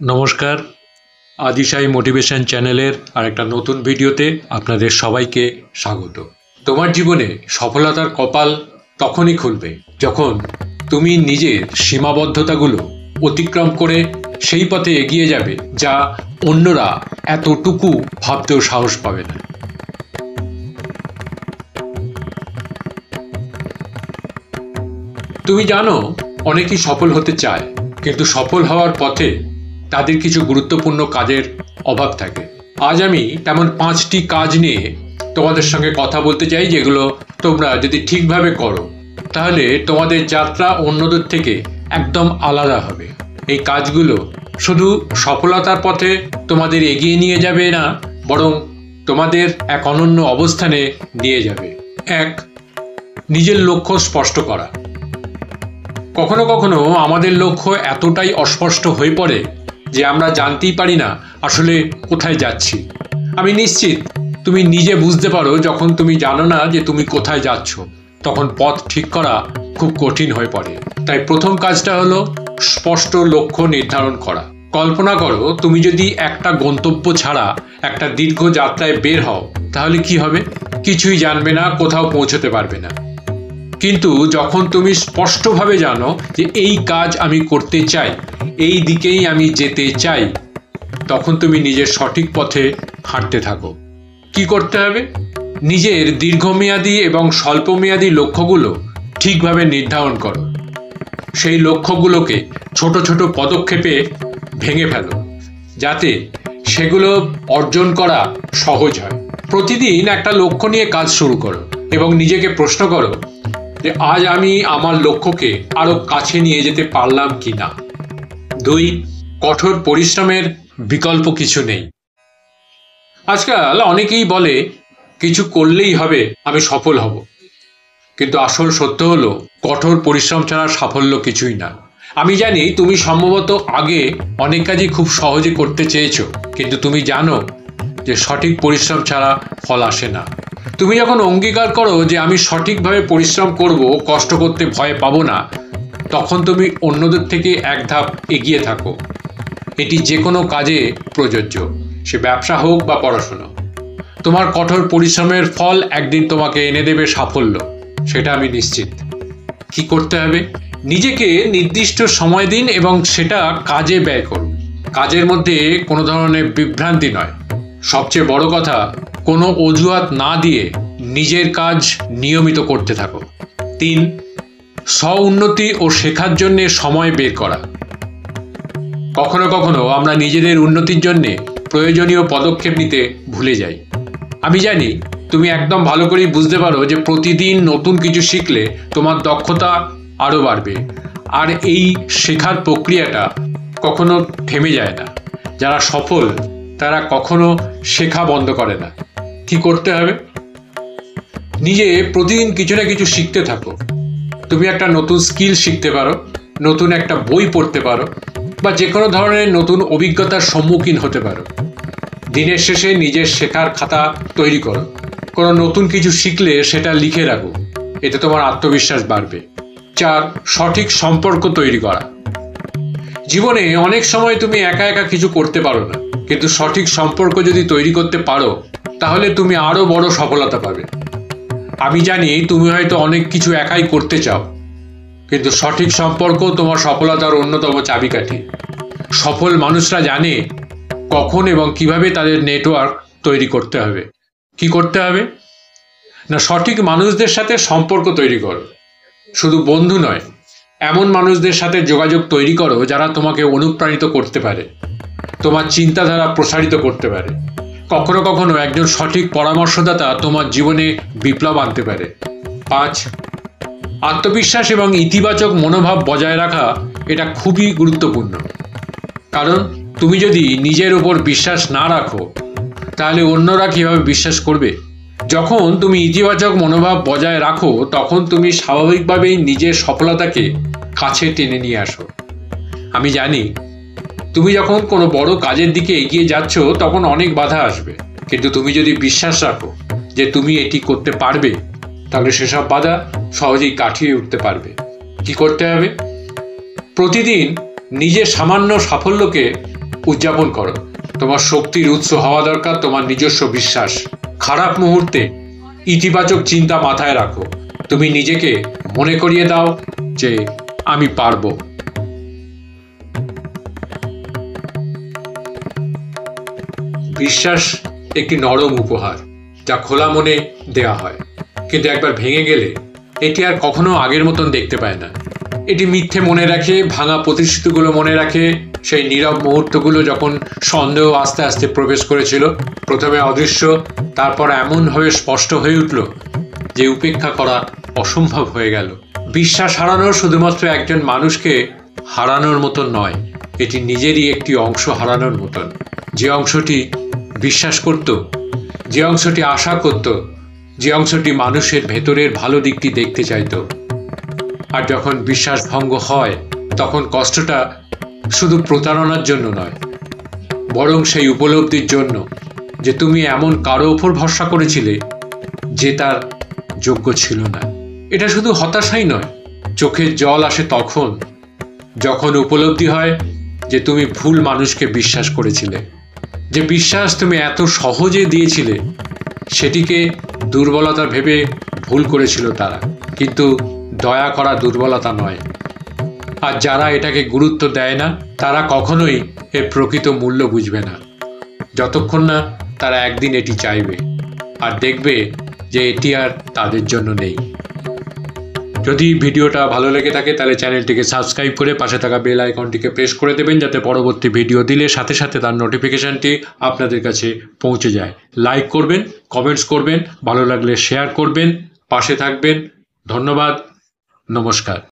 নমস্কার, আদিশাই মোটিভেশন চ্যানেলের আরেকটা নতুন ভিডিওতে আপনাদের সবাইকে স্বাগত। তোমার জীবনে সফলতার কপাল তখনই খুলবে যখন তুমি নিজের সীমাবদ্ধতাগুলো অতিক্রম করে সেই পথে এগিয়ে যাবে যা অন্যরা এতটুকু ভাবতেও সাহস পাবে না। তুমি জানো, অনেকেই সফল হতে চায়, কিন্তু সফল হওয়ার পথে তাদের কিছু গুরুত্বপূর্ণ কাজের অভাব থাকে। আজ আমি তেমন 5টি কাজ নিয়ে তোমাদের সঙ্গে কথা বলতে চাই, যেগুলো তোমরা যদি ঠিকভাবে করো তাহলে তোমাদের যাত্রা অন্যদের থেকে একদম আলাদা হবে। এই কাজগুলো শুধু সফলতার পথে তোমাদের এগিয়ে নিয়ে যাবে না, বরং তোমাদের এক অনন্য অবস্থানে নিয়ে যাবে। 1. নিজের লক্ষ্য স্পষ্ট করা। কখনো কখনো আমাদের লক্ষ্য এতটাই অস্পষ্ট হয়ে পড়ে যে আমরা জানতেই পারি না আসলে কোথায় যাচ্ছি। আমি নিশ্চিত তুমি নিজে বুঝতে পারো, যখন তুমি জানো না যে তুমি কোথায় যাচ্ছ, তখন পথ ঠিক করা খুব কঠিন হয়ে পড়ে। তাই প্রথম কাজটা হলো স্পষ্ট লক্ষ্য নির্ধারণ করা। কল্পনা করো, তুমি যদি একটা গন্তব্য ছাড়া একটা দীর্ঘ যাত্রায় বের হও, তাহলে কি হবে? কিছুই জানবে না, কোথাও পৌঁছতে পারবে না। কিন্তু যখন তুমি স্পষ্টভাবে জানো যে এই কাজ আমি করতে চাই, এই দিকেই আমি যেতে চাই, তখন তুমি নিজের সঠিক পথে হাঁটতে থাকো। কি করতে হবে? নিজের দীর্ঘমেয়াদী এবং স্বল্পমেয়াদী লক্ষ্যগুলো ঠিকভাবে নির্ধারণ করো। সেই লক্ষ্যগুলোকে ছোট ছোট পদক্ষেপে ভেঙে ফেলো, যাতে সেগুলো অর্জন করা সহজ হয়। প্রতিদিন একটা লক্ষ্য নিয়ে কাজ শুরু করো এবং নিজেকে প্রশ্ন করো যে আজ আমি আমার লক্ষ্যকে আরো কাছে নিয়ে যেতে পারলাম কি না। 2. কঠোর পরিশ্রমের বিকল্প কিছু নেই। আজকাল অনেকেই বলে কিছু করলেই হবে, আমি সফল হব। কিন্তু আসল সত্য হলো, কঠোর পরিশ্রম ছাড়া সাফল্য কিছুই না। আমি জানি তুমি সম্ভবত আগে অনেক কাজই খুব সহজে করতে চেয়েছো, কিন্তু তুমি জানো যে সঠিক পরিশ্রম ছাড়া ফল আসে না। তুমি যখন অঙ্গীকার করো যে আমি সঠিকভাবে পরিশ্রম করব, কষ্ট করতে ভয় পাবো না, তখন তুমি অন্যদের থেকে এক ধাপ এগিয়ে থাকো। এটি যে কোনো কাজে প্রযোজ্য, সে ব্যবসা হোক বা পড়াশোনা। তোমার কঠোর পরিশ্রমের ফল একদিন তোমাকে এনে দেবে সাফল্য, সেটা আমি নিশ্চিত। কি করতে হবে? নিজেকে নির্দিষ্ট সময় দিন এবং সেটা কাজে ব্যয় করুন। কাজের মধ্যে কোনো ধরনের বিভ্রান্তি নয়। সবচেয়ে বড় কথা, কোনো অজুহাত না দিয়ে নিজের কাজ নিয়মিত করতে থাকো। 3. স্ব-উন্নতি ও শেখার জন্য সময় বের করা। কখনো কখনো আমরা নিজেদের উন্নতির জন্য প্রয়োজনীয় পদক্ষেপ নিতে ভুলে যাই। আমি জানি তুমি একদম ভালো করেই বুঝতে পারো যে প্রতিদিন নতুন কিছু শিখলে তোমার দক্ষতা আরও বাড়বে, আর এই শেখার প্রক্রিয়াটা কখনো থেমে যায় না। যারা সফল তারা কখনো শেখা বন্ধ করে না। কি করতে হবে? নিজে প্রতিদিন কিছু না কিছু শিখতে থাকো। তুমি একটা নতুন স্কিল শিখতে পারো, নতুন একটা বই পড়তে পারো, বা যে কোনো ধরনের নতুন অভিজ্ঞতার সম্মুখীন হতে পারো। দিনের শেষে নিজের শেখার খাতা তৈরি করো। কোনো নতুন কিছু শিখলে সেটা লিখে রাখো, এতে তোমার আত্মবিশ্বাস বাড়বে। 4. সঠিক সম্পর্ক তৈরি করা। জীবনে অনেক সময় তুমি একা একা কিছু করতে পারো না, কিন্তু সঠিক সম্পর্ক যদি তৈরি করতে পারো, তাহলে তুমি আরো বড় সফলতা পাবে। আমি জানি তুমি হয়তো অনেক কিছু একাই করতে চাও, কিন্তু সঠিক সম্পর্ক তোমার সফলতার অন্যতম চাবিকাঠি। সফল মানুষরা জানে কখন এবং কিভাবে তাদের নেটওয়ার্ক তৈরি করতে হবে। কি করতে হবে? না, সঠিক মানুষদের সাথে সম্পর্ক তৈরি করো। শুধু বন্ধু নয়, এমন মানুষদের সাথে যোগাযোগ তৈরি করো যারা তোমাকে অনুপ্রাণিত করতে পারে, তোমার চিন্তাধারা প্রসারিত করতে পারে। কখনো কখনো একজন সঠিক পরামর্শদাতা তোমার জীবনে বিপ্লব আনতে পারে। 5. আত্মবিশ্বাস এবং ইতিবাচক মনোভাব বজায় রাখা, এটা খুবই গুরুত্বপূর্ণ। কারণ তুমি যদি নিজের উপর বিশ্বাস না রাখো, তাহলে অন্যরা কিভাবে বিশ্বাস করবে? যখন তুমি ইতিবাচক মনোভাব বজায় রাখো, তখন তুমি স্বাভাবিকভাবেই নিজের সফলতাকে কাছে টেনে নিয়ে আসো। আমি জানি তুমি যখন কোনো বড় কাজের দিকে এগিয়ে যাচ্ছ, তখন অনেক বাধা আসবে, কিন্তু তুমি যদি বিশ্বাস রাখো যে তুমি এটি করতে পারবে, তাহলে সেসব বাধা সহজেই কাটিয়ে উঠতে পারবে। কি করতে হবে? প্রতিদিন নিজের সামান্য সাফল্যকে উদযাপন করো। তোমার শক্তির উৎস হওয়া দরকার তোমার নিজস্ব বিশ্বাস। খারাপ মুহূর্তে ইতিবাচক চিন্তা মাথায় রাখো। তুমি নিজেকে মনে করিয়ে দাও যে আমি পারবো। বিশ্বাস একটি নরম উপহার যা খোলা মনে দেয়া হয়, কিন্তু একবার ভেঙে গেলে এটি আর কখনো আগের মতন দেখতে পায় না। এটি মিথ্যে মনে রাখে, ভাঙা প্রতিশ্রুতিগুলো মনে রাখে, সেই নীরব মুহূর্তগুলো যখন সন্দেহ আস্তে আস্তে প্রবেশ করেছিল, প্রথমে অদৃশ্য, তারপর এমনভাবে স্পষ্ট হয়ে উঠল যে উপেক্ষা করা অসম্ভব হয়ে গেল। বিশ্বাস হারানো শুধুমাত্র একজন মানুষকে হারানোর মতন নয়, এটি নিজেরই একটি অংশ হারানোর মতন। যে অংশটি বিশ্বাস করত, যে অংশটি আশা করত, যে অংশটি মানুষের ভেতরের ভালো দিকটি দেখতে চাইত। আর যখন বিশ্বাস ভঙ্গ হয়, তখন কষ্টটা শুধু প্রতারণার জন্য নয়, বরং সেই উপলব্ধির জন্য যে তুমি এমন কারো ওপর ভরসা করেছিলে যে তার যোগ্য ছিল না। এটা শুধু হতাশাই নয়, চোখের জল আসে তখন যখন উপলব্ধি হয় যে তুমি ভুল মানুষকে বিশ্বাস করেছিলে, যে বিশ্বাস তুমি এত সহজে দিয়েছিলে সেটিকে দুর্বলতা ভেবে ভুল করেছিল তারা। কিন্তু দয়া করা দুর্বলতা নয়। আর যারা এটাকে গুরুত্ব দেয় না তারা কখনোই এর প্রকৃত মূল্য বুঝবে না, যতক্ষণ না তারা একদিন এটি চাইবে আর দেখবে যে এটি আর তাদের জন্য নেই। যদি ভিডিওটা ভালো লেগে থাকে তাহলে চ্যানেলটিকে সাবস্ক্রাইব করে পাশে থাকা বেল আইকনটিকে প্রেস করে দেবেন, যাতে পরবর্তী ভিডিও দিলে সাথে সাথে তার নোটিফিকেশানটি আপনাদের কাছে পৌঁছে যায়। লাইক করবেন, কমেন্টস করবেন, ভালো লাগলে শেয়ার করবেন, পাশে থাকবেন। ধন্যবাদ, নমস্কার।